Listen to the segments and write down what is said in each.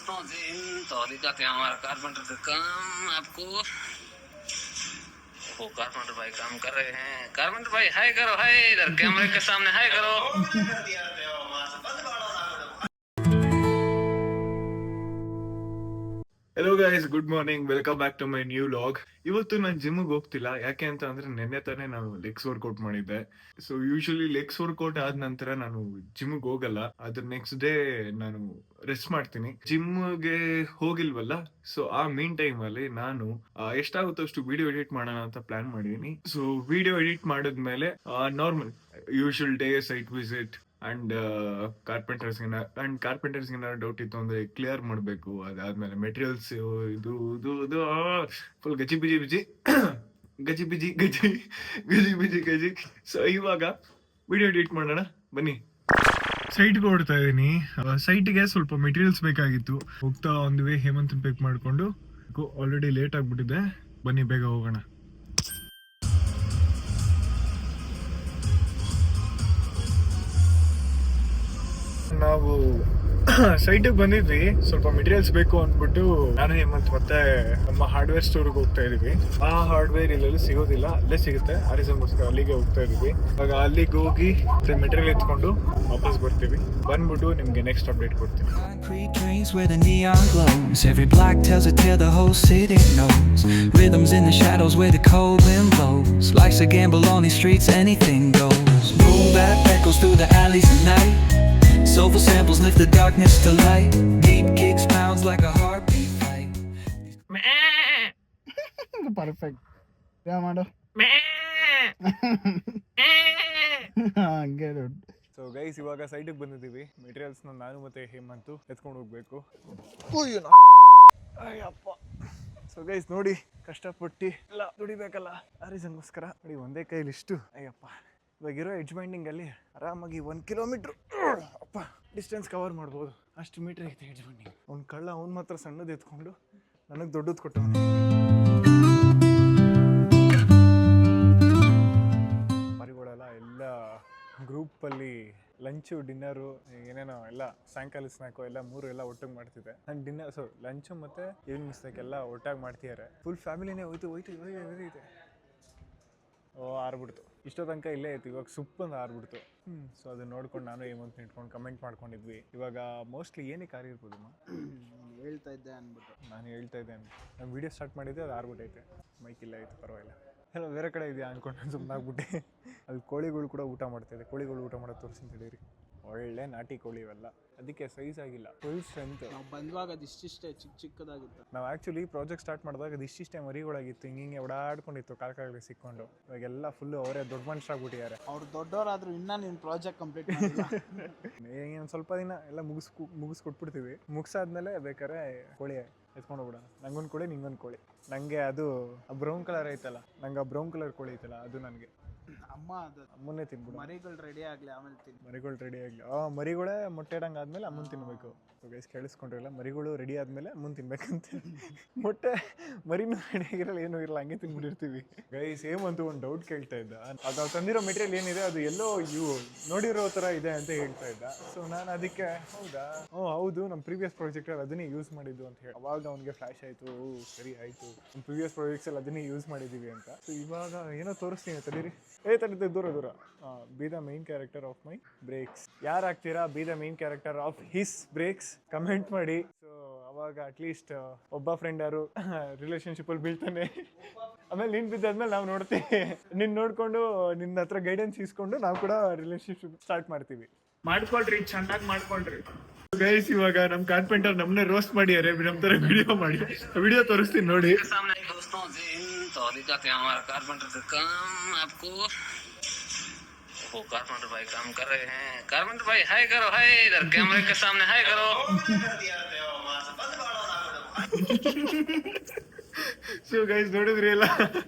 दोस्तों दिन तौली जाते हैं हमारा कारपेंटर का काम। आपको वो कारपेंटर भाई काम कर रहे हैं। कारपेंटर भाई हाय करो, हाय इधर कैमरे के सामने हाय करो। Hello guys, good morning, welcome back to my new log. ಇವತ್ತು ನಾನು ಜಿಮ್ಗೆ ಹೋಗ್ತಿಲ್ಲ. ಯಾಕೆ ಅಂತ ಅಂದ್ರೆ ನಿನ್ನೆ ತಾನೇ ನಾನು ಲೆಗ್ಸ್ ವರ್ಕೌಟ್ ಮಾಡಿದ್ದೆ. ಸೊ ಯೂಶಲಿ ಲೆಗ್ಸ್ ವರ್ಕೌಟ್ ಆದ ನಂತರ ನಾನು ಜಿಮ್ಗೆ ಹೋಗಲ್ಲ. ಅದ್ರ ನೆಕ್ಸ್ಟ್ ಡೇ ನಾನು ರೆಸ್ಟ್ ಮಾಡ್ತೀನಿ. ಜಿಮ್ಗೆ ಹೋಗಿಲ್ವಲ್ಲ, ಸೊ ಆ ಮೀನ್ ಟೈಮ್ ಅಲ್ಲಿ ನಾನು ಎಷ್ಟಾಗುತ್ತೋ ಅಷ್ಟು ವಿಡಿಯೋ ಎಡಿಟ್ ಮಾಡೋಣ ಅಂತ ಪ್ಲಾನ್ ಮಾಡಿದೀನಿ. ಸೊ ವಿಡಿಯೋ ಎಡಿಟ್ ಮಾಡಿದ್ಮೇಲೆ normal usual day site visit and carpenters ಏನಾದ್ರು ಡೌಟ್ ಇತ್ತು ಅಂದ್ರೆ ಕ್ಲಿಯರ್ ಮಾಡಬೇಕು. ಅದಾದ್ಮೇಲೆ ಮೆಟೀರಿಯಲ್ಸ್ ಇದು ಇದು ಇದು ಫುಲ್ ಗಜಿ ಬಿಜಿ ಬಿಜಿ ಗಜಿ ಬಿಜಿ ಗಜಿ ಗಜಿ ಬಿಜಿ ಗಜಿ. ಸೊ ಇವಾಗ ವಿಡಿಯೋ ಎಡಿಟ್ ಮಾಡೋಣ ಬನ್ನಿ. ಸೈಟ್ಗೆ ಹೊಡ್ತಾ ಇದೀನಿ. ಸೈಟ್ಗೆ ಸ್ವಲ್ಪ ಮೆಟೀರಿಯಲ್ಸ್ ಬೇಕಾಗಿತ್ತು. ಹೋಗ್ತಾ ಒಂದು ವೇ ಹೇಮಂತ್ ಪಿಕ್ ಮಾಡ್ಕೊಂಡು ಆಲ್ರೆಡಿ ಲೇಟ್ ಆಗ್ಬಿಟ್ಟಿದೆ. ಬನ್ನಿ ಬೇಗ ಹೋಗೋಣ. ನಾವು ಸೈಟಿಗೆ ಬಂದಿದ್ವಿ. ಸ್ವಲ್ಪ ಮೆಟೀರಿಯಲ್ಸ್ ಬೇಕು ಅಂದ್ಬಿಟ್ಟು ನಾನು ಹೇಮಂತ್ ಮತ್ತೆ ನಮ್ಮ ಹಾರ್ಡ್ವೇರ್ ಸ್ಟೋರ್ಗೆ ಹೋಗ್ತಾ ಇದೀವಿ. ಆ ಹಾರ್ಡ್ವೇರ್ ಇಲ್ಲೆಲ್ಲೂ ಸಿಗೋದಿಲ್ಲ, ಅಲ್ಲೇ ಸಿಗುತ್ತೆ. ಆ ರೀಸನ್ಗೋಸ್ಕರ ಅಲ್ಲಿಗೆ ಹೋಗ್ತಾ ಇದೀವಿ. ಇವಾಗ ಅಲ್ಲಿಗೆ ಹೋಗಿ ಮೆಟೀರಿಯಲ್ ಎತ್ಕೊಂಡು ವಾಪಸ್ ಬರ್ತೀವಿ. ಬಂದ್ಬಿಟ್ಟು ನಿಮ್ಗೆ ನೆಕ್ಸ್ಟ್ ಅಪ್ಡೇಟ್ ಕೊಡ್ತೀನಿ. Concrete dreams where the neon glows. Every block tells a tale the whole city knows. Rhythms in the shadows where the cold wind blows. Life's a gamble on these streets, anything goes. Boom bap echoes through the alleys at night. Soulful samples lift the darkness to light. Deep kicks pounds like a heartbeat fight. Perfect ಮಾಡು. ಹಂಗೆ ದೊಡ್ಡ. So guys, ಇವಾಗ ಸೈಟಿಗೆ ಬಂದಿದ್ದೀವಿ. ಮೆಟೀರಿಯಲ್ಸ್ನ ನಾನು ಮತ್ತೆ ಹೇಮಂತು ಎತ್ಕೊಂಡು ಹೋಗ್ಬೇಕು. Ayyappa. So guys ನೋಡಿ, ಕಷ್ಟಪಟ್ಟು ಎಲ್ಲ ದುಡಿಬೇಕಲ್ಲ, ಆ ರೀಸನ್ಗೋಸ್ಕರ ನೋಡಿ ಒಂದೇ ಕೈಲಿ ಇಷ್ಟು. ಅಯ್ಯಪ್ಪ, ಇವಾಗಿರೋ ಎಡ್ಜ್ ಬೈಂಡಿಂಗ್ ಅಲ್ಲಿ ಆರಾಮಾಗಿ 1 ಕಿಲೋಮೀಟ್ರ್ ಅಪ್ಪ ಡಿಸ್ಟೆನ್ಸ್ ಕವರ್ ಮಾಡ್ಬೋದು. ಅಷ್ಟು ಮೀಟ್ರ್ ಐತೆ ಎಡ್ಜ್ ಬೈಂಡಿಂಗ್. ಅವ್ನು ಕಳ್ಳ, ಅವ್ನು ಮಾತ್ರ ಸಣ್ಣದು ಎತ್ಕೊಂಡು ನನಗೆ ದೊಡ್ಡದು ಕೊಟ್ಟವನು. ಮರಿಗಳೆಲ್ಲ ಎಲ್ಲ ಗ್ರೂಪಲ್ಲಿ ಲಂಚು ಡಿನ್ನರು ಏನೇನೋ ಎಲ್ಲ ಸಾಯಂಕಾಲ ಸ್ನ್ಯಾಕು ಎಲ್ಲ ಮೂರು ಎಲ್ಲ ಒಟ್ಟಿಗೆ ಮಾಡ್ತಿದ್ದೆ. ನಾನು ಡಿನ್ನರ್ ಲಂಚು ಮತ್ತು ಈವ್ನಿಂಗ್ ಸ್ನ್ಯಾಕ್ ಎಲ್ಲ ಒಟ್ಟಾಗಿ ಮಾಡ್ತಿದ್ದಾರೆ. ಫುಲ್ ಫ್ಯಾಮಿಲಿನೇ ಹೋಯ್ತು. ಆರ್ಬಿಡ್ತು. ಇಷ್ಟೋ ತನಕ ಇಲ್ಲೇ ಐತಿ. ಇವಾಗ ಸುಪ್ಪಂದು ಆರ್ಬಿಡ್ತು. ಸೊ ಅದನ್ನ ನೋಡ್ಕೊಂಡು ನಾನು ಹೇಮಂತ್ ನಿಂತ್ಕೊಂಡು ಕಮೆಂಟ್ ಮಾಡ್ಕೊಂಡಿದ್ವಿ. ಇವಾಗ ಮೋಸ್ಟ್ಲಿ ಏನಕ್ಕೆ ಆರಿರ್ಬೋದಮ್ಮ? ಹೇಳ್ತಾ ಇದ್ದೆ ಅಂದ್ಬಿಟ್ಟು ನಾನು ಹೇಳ್ತಾ ಇದ್ದೆ. ನಾನು ವೀಡಿಯೋ ಸ್ಟಾರ್ಟ್ ಮಾಡಿದ್ದೆ, ಅದು ಆರ್ಬಿಟ್ಟೈತೆ. ಮೈಕ್ ಇಲ್ಲ ಐತೆ, ಪರವಾಗಿಲ್ಲ. ಎಲ್ಲ ಬೇರೆ ಕಡೆ ಇದೆಯಾ ಅಂದ್ಕೊಂಡು ನಾನು ಸುಮ್ಮನೆ ಆಗ್ಬಿಟ್ಟೆ. ಅಲ್ಲಿ ಕೋಳಿಗಳು ಕೂಡ ಊಟ ಮಾಡ್ತಾಯಿದೆ. ಕೋಳಿಗಳು ಊಟ ಮಾಡೋದು ತೋರಿಸ್ತೀನಿ ತಡೀರಿ. ಒಳ್ಳೆ ನಾಟಿ ಕೋಳಿ ಇವೆಲ್ಲ. ಅದಕ್ಕೆ ಸೈಜ್ ಆಗಿಲ್ಲ, ಫುಲ್ ಸ್ಟ್ರೆಂತ್. ನಾವು ಬಂದುವಾಗ ಅದು ಇಷ್ಟಿಷ್ಟೇ ಚಿಕ್ಕದಾಗಿತ್ತು. ನಾವು ಆ್ಯಕ್ಚುಲಿ ಪ್ರಾಜೆಕ್ಟ್ ಸ್ಟಾರ್ಟ್ ಮಾಡಿದಾಗ ಅದು ಇಷ್ಟಿಷ್ಟೇ ಮರಿಗಳಾಗಿತ್ತು. ಹಿಂಗೆ ಓಡಾಡ್ಕೊಂಡಿತ್ತು ಕಾಲಕಾಗಲಿ ಸಿಕ್ಕೊಂಡು. ಇವಾಗೆಲ್ಲ ಫುಲ್ಲು ಅವರೇ ದೊಡ್ಡ ಮನುಷ್ಯರಾಗ್ಬಿಟ್ಟಿದ್ದಾರೆ. ಅವ್ರು ದೊಡ್ಡವರಾದ್ರು ಇನ್ನೂ ನೀನು ಪ್ರಾಜೆಕ್ಟ್ ಕಂಪ್ಲೀಟ್ ಮಾಡಿಲ್ಲ. ಒಂದು ಸ್ವಲ್ಪ ದಿನ ಎಲ್ಲ ಮುಗಿಸ್ಕೊಟ್ಬಿಡ್ತೀವಿ. ಮುಗಿಸಾದ್ಮೇಲೆ ಬೇಕಾದ್ರೆ ಕೋಳಿ ಎತ್ಕೊಂಡು ಹೋಗ್ಬಿಡೋಣ. ನಂಗೊಂದು ಕೋಳಿ, ನಿಂಗೊಂದು ಕೋಳಿ. ನನಗೆ ಅದು ಬ್ರೌನ್ ಕಲರ್ ಐತಲ್ಲ, ನಂಗೆ ಆ ಬ್ರೌನ್ ಕಲರ್ ಕೋಳಿ ಐತಲ್ಲ, ಅದು ನನಗೆ. ಅಮ್ಮ ಅದು ಅಮ್ಮನ್ನೇ ತಿನ್ಬಿಡು. ಮರಿಗಳು ರೆಡಿ ಆಗಲಿ, ಆಮೇಲೆ ತಿನ್ನು. ಮರಿಗಳು ರೆಡಿ ಆಗಲಿ. ಮರಿಗಳೇ ಮೊಟ್ಟೆ ಇಡಂಗೆ ಆದಮೇಲೆ ಅಮ್ಮನ ತಿನ್ನಬೇಕು. ಗೈಸ್ ಕೇಳಿಸ್ಕೊಂಡ್ರಲ್ಲ, ಮರಿಗಳು ರೆಡಿ ಆದಮೇಲೆ ಅಮ್ಮನ ತಿನ್ಬೇಕಂತೆ. ಮೊಟ್ಟೆ ಮರಿನೂ ರೆಡಿ ಆಗಿರಲ್ಲ, ಏನೂ ಇರಲ್ಲ, ಹಂಗೆ ತಿನ್ಬಿಟ್ಟಿರ್ತೀವಿ. ಗೈಸ್ ಹೇಮಂತು ಒಂದು ಡೌಟ್ ಕೇಳ್ತಾ ಇದ್ದ. ಅದು ತಂದಿರೋ ಮೆಟೀರಿಯಲ್ ಏನಿದೆ ಅದು ಎಲ್ಲೋ ನೋಡಿರೋ ಥರ ಇದೆ ಅಂತ ಹೇಳ್ತಾ ಇದ್ದ. ಸೊ ನಾನು ಅದಕ್ಕೆ ಹೌದಾ, ಹೌದು, ನಮ್ಮ ಪ್ರೀವಿಯಸ್ ಪ್ರಾಜೆಕ್ಟಲ್ಲಿ ಅದನ್ನೇ ಯೂಸ್ ಮಾಡಿದ್ದು ಅಂತ ಹೇಳಿ. ಅವಾಗ ಅವ್ನಿಗೆ ಫ್ಲ್ಯಾಶ್ ಆಯಿತು. ಸರಿ ಆಯಿತು, ನಮ್ಮ ಪ್ರೀವಿಯಸ್ ಪ್ರಾಜೆಕ್ಟ್ಸಲ್ಲಿ ಅದನ್ನೇ ಯೂಸ್ ಮಾಡಿದ್ದೀವಿ ಅಂತ. ಸೊ ಇವಾಗ ಏನೋ ತೋರಿಸ್ತೀನಿ, ತಡೀರಿ. ತಡೀತೆ, ದೂರ be the main character of my breaks. ಯಾರು ಆಗ್ತೀರಾ be the main character of his breaks? Comment ಮಾಡಿ. ಸೊ ಅವಾಗ ಅಟ್ಲೀಸ್ಟ್ ಒಬ್ಬ ಫ್ರೆಂಡ್ ಯಾರು ರಿಲೇಷನ್ಶಿಪ್ಪಲ್ಲಿ ಬೀಳ್ತಾನೆ. ಆಮೇಲೆ ನೀನು ಬಿದ್ದಾದ್ಮೇಲೆ ನಾವು ನೋಡ್ತೀವಿ. ನಿನ್ನ ನೋಡಿಕೊಂಡು ನಿನ್ನ ಹತ್ರ ಗೈಡೆನ್ಸ್ ಇಸ್ಕೊಂಡು ನಾವು ಕೂಡ ರಿಲೇಷನ್ಶಿಪ್ ಸ್ಟಾರ್ಟ್ ಮಾಡ್ತೀವಿ. ಮಾಡ್ಕೊಳ್ರಿ, ಚೆನ್ನಾಗಿ ಮಾಡ್ಕೊಳ್ರಿ. ಗೈಸ್ ಇವಾಗ ನಮ್ಮ ಕಾರ್ಪೆಂಟರ್ ನಮ್ಮನ್ನೇ ರೋಸ್ಟ್ ಮಾಡಿದ್ದಾರೆ. ನಮ್ಮ ಥರ ವಿಡಿಯೋ ಮಾಡಿ ವಿಡಿಯೋ ತೋರಿಸ್ತೀನಿ ನೋಡಿ. दोस्तों दिन तौली जाते हैं हमारा कारपेंटर का काम। आपको वो कारपेंटर भाई काम कर रहे हैं। कारपेंटर भाई हाय करो, हाय इधर कैमरे के सामने हाय करो। ಸೊ ಗೈಸ್ ನೋಡಿದ್ರಿ ಎಲ್ಲ,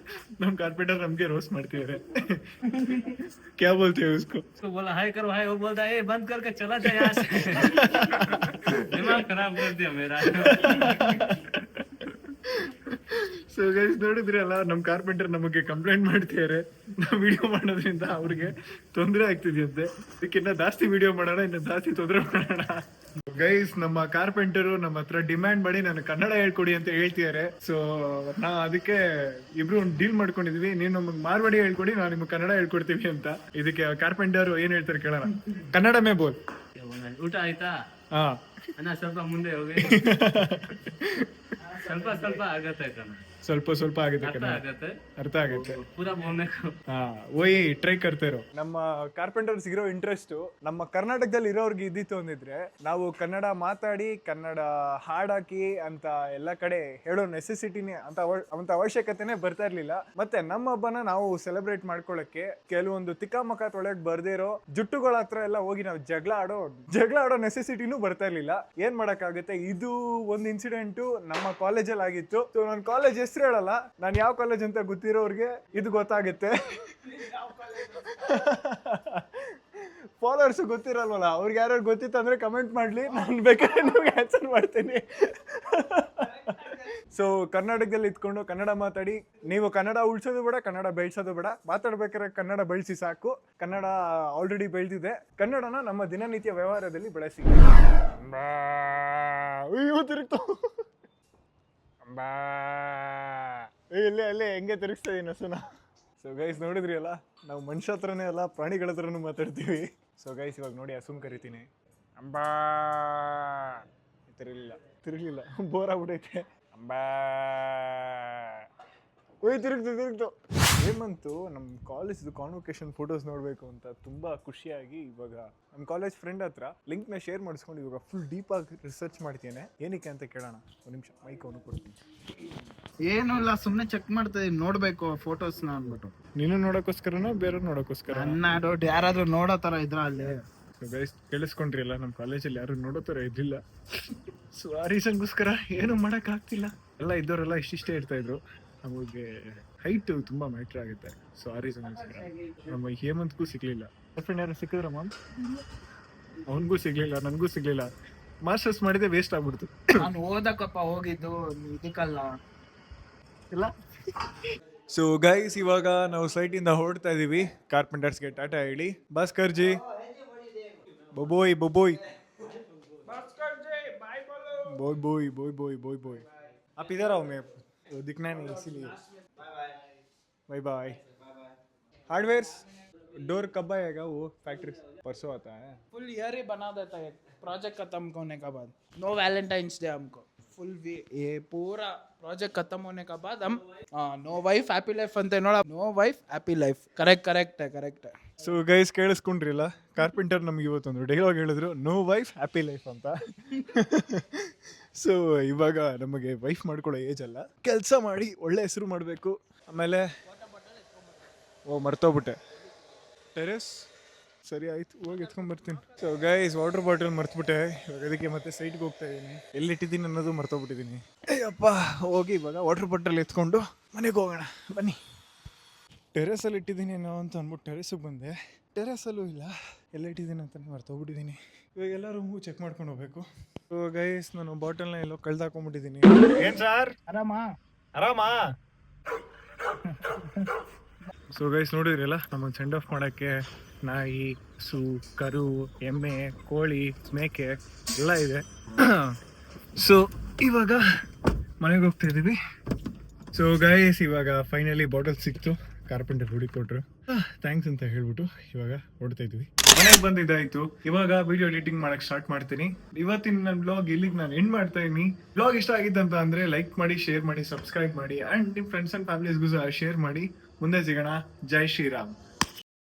ನಮ್ಮ ಕಾರ್ಪೆಂಟರ್ ನಮಗೆ ರೋಸ್ಟ್ ಮಾಡ್ತಿದ್ದಾರೆ. क्या बोलते हैं उसको? उसको बोला हाय करो, हाय, वो बोलता है बंद करके चला जाए यहाँ से। दिमाग खराब कर दिया मेरा। ಸೊ ಗೈಸ್ ನೋಡಿದ್ರಿ ಅಲ್ಲ, ನಮ್ಮ ಕಾರ್ಪೆಂಟರ್ ನಮಗೆ ಕಂಪ್ಲೇಂಟ್ ಮಾಡ್ತಿದ್ದಾರೆ. ನಾವು ವಿಡಿಯೋ ಮಾಡೋದ್ರಿಂದ ಅವ್ರಿಗೆ ತೊಂದರೆ ಆಗ್ತಿದೆಯಂತೆ. ಇದಕ್ಕಿನ್ನ ಜಾಸ್ತಿ ವಿಡಿಯೋ ಮಾಡೋಣ, ಇನ್ನು ಜಾಸ್ತಿ ತೊಂದರೆ ಮಾಡೋಣ. ಗೈಸ್ ನಮ್ಮ ಕಾರ್ಪೆಂಟರು ನಮ್ಮ ಹತ್ರ ಡಿಮ್ಯಾಂಡ್ ಮಾಡಿ ನಾನು ಕನ್ನಡ ಹೇಳ್ಕೊಡಿ ಅಂತ ಹೇಳ್ತಿದ್ದಾರೆ. ಸೊ ನಾ ಅದಕ್ಕೆ ಇಬ್ರು ಒಂದು ಡೀಲ್ ಮಾಡ್ಕೊಂಡಿದೀವಿ, ನೀನು ನಮಗೆ ಮಾರ್ವಾಡಿ ಹೇಳ್ಕೊಡಿ, ನಾವು ನಿಮ್ಗೆ ಕನ್ನಡ ಹೇಳ್ಕೊಡ್ತೀವಿ ಅಂತ. ಇದಕ್ಕೆ ಕಾರ್ಪೆಂಟರ್ ಏನ್ ಹೇಳ್ತಾರೆ ಕೇಳೋಣ. ಕನ್ನಡ ಮೇ ಬೋಲ್. ಊಟ ಆಯ್ತಾ? ಹಾ ಅಣ್ಣ ಸ್ವಲ್ಪ ಮುಂದೆ ಹೋಗಿ. ಸ್ವಲ್ಪ ಸ್ವಲ್ಪ ಆಗತ್ತೆ ಕಣ, ಸ್ವಲ್ಪ ಆಗುತ್ತೆ ಅರ್ಥ ಆಗತ್ತೆ, ಅರ್ಥ ಆಗುತ್ತೆ. ಪೂರಾ ಬೋಲ್ಬೇಕು. ಓಯ್ ಟ್ರೈ ಕರ್ತಿರೋ. ನಮ್ಮ ಕಾರ್ಪೆಂಟರ್ಸ್ ಇರೋ ಇಂಟ್ರೆಸ್ಟ್ ನಮ್ಮ ಕರ್ನಾಟಕದಲ್ಲಿ ಇರೋರ್ಗೆ ಇದ್ದಿತ್ತು ಅಂದಿದ್ರೆ ನಾವು ಕನ್ನಡ ಮಾತಾಡಿ ಕನ್ನಡ ಹಾಡಾಕಿ ಅಂತ ಎಲ್ಲ ಕಡೆ ಹೇಳೋ ನೆಸೆಸಿಟಿನೇ ಅಂತ ಅವಶ್ಯಕತೆನೇ ಬರ್ತಾ ಇರ್ಲಿಲ್ಲ. ಮತ್ತೆ ನಮ್ಮ ಹಬ್ಬನ ನಾವು ಸೆಲೆಬ್ರೇಟ್ ಮಾಡ್ಕೊಳ್ಳಕ್ಕೆ ಕೆಲವೊಂದು ತಿಕ್ಕಾಮಕ್ಕ ತೊಳೆಯಕ್ ಬರ್ದೇ ಇರೋ ಜುಟ್ಟುಗಳ ಹತ್ರ ಎಲ್ಲ ಹೋಗಿ ನಾವು ಜಗಳ ಆಡೋ ನೆಸೆಸಿಟಿನೂ ಬರ್ತಾ ಇರ್ಲಿಲ್ಲ. ಏನ್ ಮಾಡಕ್ಕಾಗುತ್ತೆ, ಇದು ಒಂದು ಇನ್ಸಿಡೆಂಟು ನಮ್ಮ ಕಾಲೇಜಲ್ಲಿ ಆಗಿತ್ತು. ಸೊ ನನ್ನ ಕಾಲೇಜ್ ಹೆಸರು ಹೇಳಲ್ಲ, ನಾನು ಯಾವ ಕಾಲೇಜ್ ಅಂತ ಗೊತ್ತಿರೋರ್ಗೆ ಇದು ಗೊತ್ತಾಗುತ್ತೆ. ಫಾಲೋವರ್ಸ್ ಗೊತ್ತಿರಲ್ವಲ್ಲ, ಅವ್ರಿಗೆ ಯಾರು ಗೊತ್ತಿತ್ತು ಅಂದ್ರೆ ಕಮೆಂಟ್ ಮಾಡ್ಲಿ, ನಾನು ಬೇಕಾದ್ರೆ ನಿಮ್ಗೆ ಆನ್ಸರ್ ಮಾಡ್ತೀನಿ. ಸೊ ಕರ್ನಾಟಕದಲ್ಲಿ ಇದ್ಕೊಂಡು ಕನ್ನಡ ಮಾತಾಡಿ, ನೀವು ಕನ್ನಡ ಉಳ್ಸೋದು ಬೇಡ, ಕನ್ನಡ ಬೆಳೆಸೋದು ಬೇಡ, ಮಾತಾಡ್ಬೇಕಾದ್ರೆ ಕನ್ನಡ ಬೆಳೆಸಿ ಸಾಕು. ಕನ್ನಡ ಆಲ್ರೆಡಿ ಬೆಳೆದಿದೆ, ಕನ್ನಡನ ನಮ್ಮ ದಿನನಿತ್ಯ ವ್ಯವಹಾರದಲ್ಲಿ ಬಳಸಿ. ತಿರುಗ್ತು ಇಲ್ಲೇ ಹೆಂಗೆ ತಿರುಗಿಸ್ತಾ ಇದೀನಿ ಹಸುನ. ಸೊ ಗೈಸ್ ನೋಡಿದ್ರಿ ಅಲ್ಲ, ನಾವು ಮನುಷ್ಯ ಹತ್ರನೇ ಅಲ್ಲ ಪ್ರಾಣಿಗಳ ಹತ್ರನೂ ಮಾತಾಡ್ತೀವಿ. ಸೊ ಗೈಸ್ ಇವಾಗ ನೋಡಿ ಹಸುನ್ ಕರಿತೀನಿ, ಅಂಬಾ ತಿರುಗಲಿಲ್ಲ ಬೋರ್ ಆಗ್ಬಿಟ್ಟೈತೆ. ಅಂಬಾ ತಿರುಗ್ತು. ಹೇಮಂತು ನಮ್ಮ ಕಾಲೇಜ್ದು ಕಾನ್ವೊಕೇಶನ್ ಫೋಟೋಸ್ ನೋಡಬೇಕು ಅಂತ ತುಂಬ ಖುಷಿಯಾಗಿ ಇವಾಗ ನಮ್ಮ ಕಾಲೇಜ್ ಫ್ರೆಂಡ್ ಹತ್ರ ಲಿಂಕ್ನ ಶೇರ್ ಮಾಡಿಸ್ಕೊಂಡು ಇವಾಗ ಫುಲ್ ಡೀಪಾಗಿ ರಿಸರ್ಚ್ ಮಾಡ್ತೇನೆ. ಏನಕ್ಕೆ ಅಂತ ಕೇಳೋಣ, ಒಂದು ನಿಮಿಷ ಮೈಕ್ ಅವನು ಕೊಡ್ತೀನಿ. ಏನೂ ಇಲ್ಲ, ಸುಮ್ಮನೆ ಚೆಕ್ ಮಾಡ್ತಾ ಇದೀನಿ, ನೋಡ್ಬೇಕು ಫೋಟೋಸ್ನ ಅಂದ್ಬಿಟ್ಟು. ನೀನು ನೋಡೋಕ್ಕೋಸ್ಕರನ ಬೇರೆ ನೋಡೋಕ್ಕೋಸ್ಕರ? ನನ್ನ ಡೌಟ್, ಯಾರಾದ್ರೂ ನೋಡೋ ಥರ ಇದ್ರ ಅಲ್ಲಿ? ಗೈಸ್ ಕೇಳಿಸ್ಕೊಂಡ್ರಿ ಅಲ್ಲ, ನಮ್ಮ ಕಾಲೇಜಲ್ಲಿ ಯಾರು ನೋಡೋ ಥರ ಇದ್ದಿಲ್ಲ. ಸೊ ಆ ರೀಸನ್ಗೋಸ್ಕರ ಏನು ಮಾಡೋಕ್ಕಾಗ್ತಿಲ್ಲ. ಎಲ್ಲ ಇದ್ದವರೆಲ್ಲ ಇಷ್ಟಿಷ್ಟೇ ಇರ್ತಾ ಇದ್ರು, ನಮಗೆ ಹೈಟ್ ತುಂಬ ಮ್ಯಾಟ್ರ್ ಆಗುತ್ತೆ. ಸೊ ಆ ರೀಸನ್ಗೋಸ್ಕರ ನಮ್ಮ ಹೇಮಂತ್ಗೂ ಸಿಗ್ಲಿಲ್ಲ. ಫ್ರೆಂಡ್ ಯಾರು ಸಿಕ್ಕಿದ್ರ ಮ್ಯಾಮ್? ಅವನಿಗೂ ಸಿಗ್ಲಿಲ್ಲ, ನನಗೂ ಸಿಗ್ಲಿಲ್ಲ. ಮಾಸ್ಟರ್ಸ್ ಮಾಡಿದೆ ವೇಸ್ಟ್ ಆಗ್ಬಿಡ್ತು. ನಾನು ಓದಕ್ಕಪ್ಪ ಹೋಗಿದ್ದು, ಇದಕ್ಕಲ್ಲ. ಇಲ್ಲ. ಸೊ ಗೈಸ್ ಇವಾಗ ನಾವು ಸೈಟಿಂದ ಹೊರಡ್ತಾ ಇದೀವಿ. ಕಾರ್ಪೆಂಟರ್ಸ್ಗೆ ಟಾಟಾ ಹೇಳಿ. ಭಾಸ್ಕರ್ ಜಿ बोय बोय आप इधर आओ, मैं दिखना नहीं इसीलिए. Bye bye. हार्डवेयर्स डोर कब आएगा? वो फैक्ट्री परसों आता है. फुल ईयर ही बना देता है प्रोजेक्ट खत्म होने के बाद. नो वैलेंटाइंस डे हमको, फुल ये पूरा प्रोजेक्ट खत्म होने के बाद हम नो वाइफ हैप्पी लाइफ अंते नोड. No wife happy life. Correct है. ಸೊ ಗೈಸ್ ಕೇಳಿಸ್ಕೊಂಡ್ರಿಲ್ಲ, ಕಾರ್ಪೆಂಟರ್ ನಮ್ಗೆ ಇವತ್ತೊಂದು ಡೈಲಾಗ್ ಹೇಳಿದ್ರು, ನೋ ವೈಫ್ ಹ್ಯಾಪಿ ಲೈಫ್ ಅಂತ. ಸೊ ಇವಾಗ ನಮಗೆ ವೈಫ್ ಮಾಡ್ಕೊಳ್ಳೋ ಏಜ್ ಅಲ್ಲ, ಕೆಲಸ ಮಾಡಿ ಒಳ್ಳೆ ಹೆಸರು ಮಾಡಬೇಕು. ಆಮೇಲೆ ಮರ್ತೋಗ್ಬಿಟ್ಟೆ ಟೆರೆಸ್. ಸರಿ ಆಯ್ತು, ಹೋಗಿ ಎತ್ಕೊಂಡ್ಬರ್ತೀನಿ. ಸೊ ಗೈಸ್ ವಾಟರ್ ಬಾಟಲ್ ಮರ್ತುಬಿಟ್ಟೆ, ಇವಾಗ ಅದಕ್ಕೆ ಮತ್ತೆ ಸೈಟ್ಗೆ ಹೋಗ್ತಾ ಇದ್ದೀನಿ. ಎಲ್ಲಿಟ್ಟಿದ್ದೀನಿ ಅನ್ನೋದು ಮರ್ತೋಗ್ಬಿಟ್ಟಿದ್ದೀನಿ. ಅಯ್ಯಪ್ಪ, ಹೋಗಿ ಇವಾಗ ವಾಟರ್ ಬಾಟಲ್ ಎತ್ಕೊಂಡು ಮನೆಗೆ ಹೋಗೋಣ ಬನ್ನಿ. ಟೆರೆಸಲ್ಲಿ ಇಟ್ಟಿದ್ದೀನಿ ಏನೋ ಅಂತ ಅಂದ್ಬಿಟ್ಟು ಟೆರೆಸಿಗೆ ಬಂದೆ. ಟೆರೆಸಲ್ಲೂ ಇಲ್ಲ, ಎಲ್ಲಿಟ್ಟಿದ್ದೀನಿ ಅಂತ ಮರ್ತೋಗ್ಬಿಟ್ಟಿದ್ದೀನಿ. ಇವಾಗ ಎಲ್ಲ ರೂಮು ಚೆಕ್ ಮಾಡ್ಕೊಂಡು ಹೋಗ್ಬೇಕು. ಸೊ ಗೈಸ್ ನಾನು ಬಾಟಲ್ನ ಎಲ್ಲೋ ಕಳ್ದಾಕೊಂಡ್ಬಿಟ್ಟಿದ್ದೀನಿ. ಏನು ಸರ್, ಆರಾಮಾ? ಸೊ ಗೈಸ್ ನೋಡಿದ್ರಲ್ಲ, ನಮ್ಮನ್ನು ಸೆಂಡ್ ಆಫ್ ಮಾಡೋಕ್ಕೆ ನಾಯಿ, ಹಸು, ಕರು, ಎಮ್ಮೆ, ಕೋಳಿ, ಮೇಕೆ ಎಲ್ಲ ಇದೆ. ಸೊ ಇವಾಗ ಮನೆಗೆ ಹೋಗ್ತಾ ಇದ್ದೀವಿ. ಸೊ ಗೈಸ್ ಇವಾಗ ಫೈನಲಿ ಬಾಟಲ್ ಸಿಕ್ತು, ಕಾರ್ಪೆಂಟರ್ ಹುಡುಕೊಟ್ರು, ಥ್ಯಾಂಕ್ಸ್ ಅಂತ ಹೇಳ್ಬಿಟ್ಟು ಇವಾಗ ಹೊಡ್ತಾ ಇದ್ವಿ. ಮನೆಗೆ ಬಂದಿದ್ದಾಯ್ತು, ಇವಾಗ ವಿಡಿಯೋ ಎಡಿಟಿಂಗ್ ಮಾಡಕ್ ಸ್ಟಾರ್ಟ್ ಮಾಡ್ತೀನಿ. ಇವತ್ತಿನ ನನ್ನ ಬ್ಲಾಗ್ ಇಲ್ಲಿಗೆ ನಾನು ಎಂಡ್ ಮಾಡ್ತಾ ಇದೀನಿ. ಬ್ಲಾಗ್ ಇಷ್ಟ ಆಗಿತ್ತಂತ ಅಂದ್ರೆ ಲೈಕ್ ಮಾಡಿ, ಶೇರ್ ಮಾಡಿ, ಸಬ್ಸ್ಕ್ರೈಬ್ ಮಾಡಿ, ಅಂಡ್ ನಿಮ್ಮ ಫ್ರೆಂಡ್ಸ್ ಅಂಡ್ ಫ್ಯಾಮಿಲೀಸ್ಗೂ ಸಹ ಶೇರ್ ಮಾಡಿ. ಮುಂದೆ ಸಿಗೋಣ. ಜೈ ಶ್ರೀರಾಮ್.